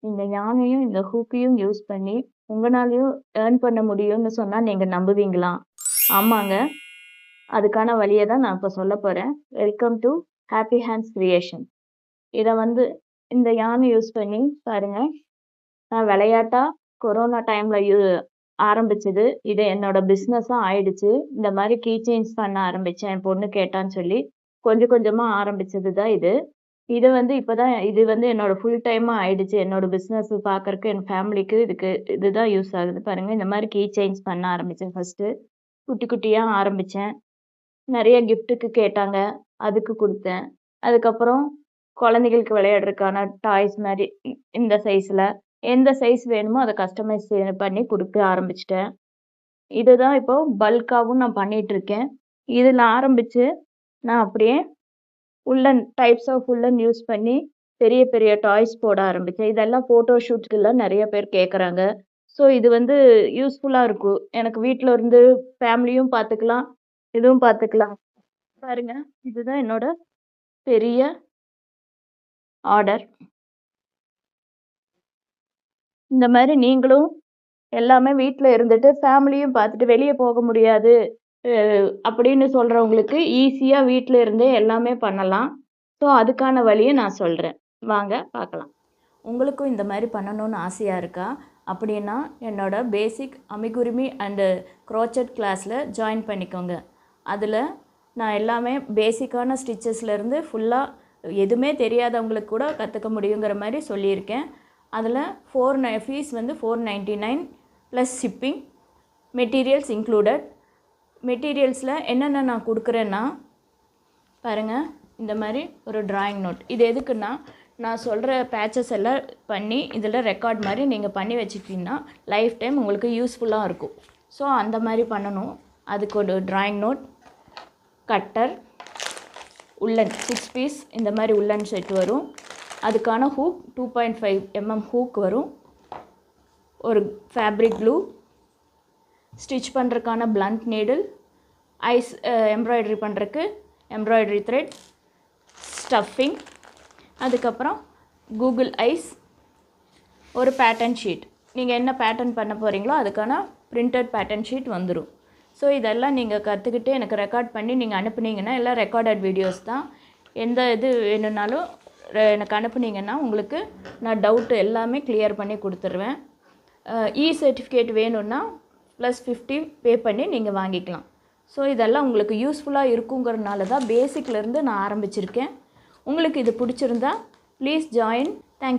இந்த யானையும், இந்த ஹூக்கையும் யூஸ் பண்ணி உங்கனாலயும் ஏர்ன் பண்ண முடியும்னு சொன்னா நீங்க நம்புவீங்களா? ஆமாங்க. அதுக்கான வழிய தான் நான் இப்ப சொல்லப் போறேன். Welcome to happy hands creation. இத வந்து இந்த யானை யூஸ் பண்ணி பாருங்க. நான் விளையாட்டா கொரோனா டைம்ல ஆரம்பிச்சது. இது என்னோட பிசினஸா ஆயிடுச்சு. இந்த மாரி கீ செயின்ஸ் பண்ண ஆரம்பிச்சேன். என் பொண்ணு கேட்டான்னு சொல்லி. கொஞ்சம் கொஞ்சமா ஆரம்பிச்சது தான் இது. இது வந்து இப்பதான் இது வந்து என்னோட ஃபுல் டைமா ஆயிடுச்சு. என்னோட பிசினஸ் பார்க்கறக்கு, என் ஃபேமிலிக்கு இதுதான் யூஸ் ஆகுது. பாருங்க இந்த மாரி கீ செயின்ஸ் பண்ண ஆரம்பிச்சேன் ஃபர்ஸ்ட்டு. குட்டி குட்டியா ஆரம்பிச்சேன். நெறைய கிஃப்ட்டுக்கு கேட்டாங்க. அதுக்கு குடுத்தேன். அதுக்கப்புறம் குழந்தைகளுக்கு விளையாடுறதுக்கான டாய்ஸ் மாரி இந்த சைஸ்ல எந்த சைஸ் வேணுமோ அத கஸ்டமைஸ் பண்ணி குடுக்க ஆரம்பிச்சுட்டேன். இதுதான் இப்போ பல்க்காவும் நான் பண்ணிட்டு இருக்கேன். இதுல ஆரம்பிச்சு நான் அப்படியே டைப்ஸ் ஆஃப் உல்லன் யூஸ் பண்ணி பெரிய பெரிய டாய்ஸ் போட ஆரம்பிச்சேன். இதெல்லாம் ஃபோட்டோ ஷூட்ஸ்க்குலாம் நெறைய பேர் கேட்கறாங்க. ஸோ இது வந்து யூஸ்ஃபுல்லா இருக்கும். எனக்கு வீட்ல இருந்து ஃபேமிலியும் பார்த்துக்கலாம், இதுவும் பார்த்துக்கலாம். பாருங்க, இதுதான் என்னோட பெரிய ஆர்டர். இந்த மாரி நீங்களும் எல்லாமே வீட்ல இருந்துட்டு ஃபேமிலியும் பார்த்துட்டு வெளிய போக முடியாது அ அப்படின்னு சொல்றவங்களுக்கு ஈஸியா வீட்ல இருந்தே எல்லாமே பண்ணலாம். ஸோ அதுக்கான வழிய நான் சொல்றேன். வாங்க பார்க்கலாம். உங்களுக்கும் இந்த மாரி பண்ணணும்னு ஆசையா இருக்கா? அப்படின்னா என்னோட பேசிக் அமிகுருமி அண்டு குரோச்சட் கிளாஸ்ல ஜாயின் பண்ணிக்கோங்க. அதுல நான் எல்லாமே பேசிக்கான ஸ்டிச்சஸ்லேருந்து ஃபுல்லா எதுவுமே தெரியாதவங்களுக்கு கூட கத்துக்க முடியுங்கிற மாரி சொல்லியிருக்கேன். அதுல ஃபீஸ் வந்து $499 ப்ளஸ் ஷிப்பிங். Materials included. மெட்டீரியல்ஸ்ல என்னென்ன நான் குடுக்குறேன்னா, பாருங்க இந்த மாரி ஒரு டிராயிங் நோட். இது எதுக்குன்னா, நான் சொல்ற பேட்சஸ் எல்லாம் பண்ணி இதில் ரெக்கார்ட் மாரி நீங்க பண்ணி வச்சுக்கிட்டீங்கன்னா, லைஃப் டைம் உங்களுக்கு யூஸ்ஃபுல்லா இருக்கும். ஸோ அந்த மாரி பண்ணணும். அதுக்கு ஒரு டிராயிங் நோட், கட்டர், உல்லன் 6 பீஸ் இந்த மாரி உல்லன் செட் வரும். அதுக்கான ஹூக் 2.5 mm ஹூக் வரும். ஒரு ஃபேப்ரிக் க்ளூ, ஸ்டிச் பண்ணுறதுக்கான பிளண்ட் நீடில், எம்ப்ராய்டரி பண்ணுறதுக்கு எம்ப்ராய்டரி த்ரெட், ஸ்டஃபிங், அதுக்கப்புறம் கூகுள் ஐஸ், ஒரு பேட்டர்ன் ஷீட். நீங்கள் என்ன பேட்டர்ன் பண்ண போகிறீங்களோ அதுக்கான பிரிண்டட் பேட்டர்ன் ஷீட் வந்துடும். ஸோ இதெல்லாம் நீங்கள் கற்றுக்கிட்டு எனக்கு ரெக்கார்ட் பண்ணி நீங்கள் அனுப்புனீங்கன்னா, எல்லாம் ரெக்கார்டட் வீடியோஸ் தான். எந்த இது வேணும்னாலும் எனக்கு அனுப்புனீங்கன்னா உங்களுக்கு நான் டவுட்டு எல்லாமே கிளியர் பண்ணி கொடுத்துருவேன். சர்டிஃபிகேட் வேணும்னா +50 பே பண்ணி நீங்கள் வாங்கிக்கலாம். ஸோ இதெல்லாம் உங்களுக்கு யூஸ்ஃபுல்லாக இருக்குங்கிறதுனால தான் பேசிக்லேருந்து நான் ஆரம்பிச்சிருக்கேன். உங்களுக்கு இது பிடிச்சிருந்தா ப்ளீஸ் ஜாயின். தேங்க்யூ.